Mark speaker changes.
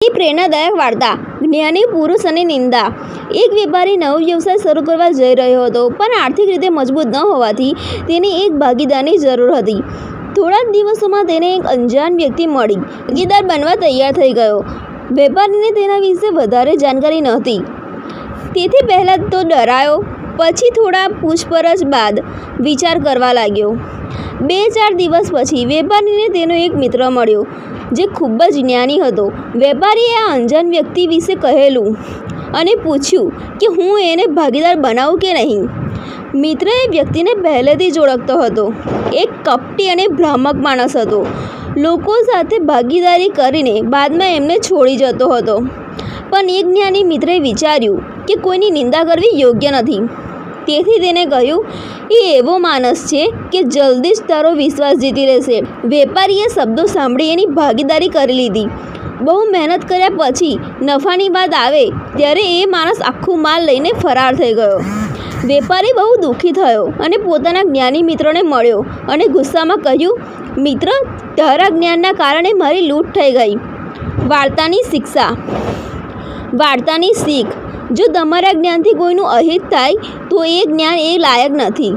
Speaker 1: એક પ્રેરણાદાયક વાર્તા જ્ઞાની પુરુષ અને નિંદા। એક વેપારી નવો વ્યવસાય શરૂ કરવા જઈ રહ્યો હતો, પણ આર્થિક રીતે મજબૂત ન હોવાથી તેને એક ભાગીદારની જરૂર હતી। થોડા જ દિવસોમાં તેને એક અંજાન વ્યક્તિ મળી ભાગીદાર બનવા તૈયાર થઈ ગયો। વેપારીને તેના વિશે વધારે જાણકારી નહોતી, તેથી પહેલાં તો ડરાયો, પછી થોડા પૂછપરછ બાદ વિચાર કરવા લાગ્યો। 2-4 દિવસ પછી વેપારીને તેનો એક મિત્ર મળ્યો, જે ખૂબ જ જ્ઞાની હતો। વેપારીએ આ અંજાન વ્યક્તિ વિશે કહેલું અને પૂછ્યું કે હું એને ભાગીદાર બનાવું કે નહીં। મિત્ર એ વ્યક્તિને પહેલેથી જ ઓળખતો હતો। એક કપટી અને ભ્રામક માણસ હતો, લોકો સાથે ભાગીદારી કરીને બાદમાં એમને છોડી જતો હતો। પણ એક જ્ઞાની મિત્રે વિચાર્યું કે કોઈની નિંદા કરવી યોગ્ય નથી, તેથી તેને કહ્યું, એ એવો માણસ છે કે જલ્દી જ તારો વિશ્વાસ જીતી લેશે। વેપારીએ શબ્દો સાંભળી એની ભાગીદારી કરી લીધી। બહુ મહેનત કર્યા પછી નફાની વાત આવે ત્યારે એ માણસ આખું માલ લઈને ફરાર થઈ ગયો। વેપારી બહુ દુઃખી થયો અને પોતાના જ્ઞાની મિત્રને મળ્યો અને ગુસ્સામાં કહ્યું, મિત્ર, તારા જ્ઞાનના કારણે મારી લૂંટ થઈ ગઈ। વાર્તાની શીખ: જો તમારા જ્ઞાનથી કોઈનું અહિત થાય તો એ જ્ઞાન એ લાયક નથી।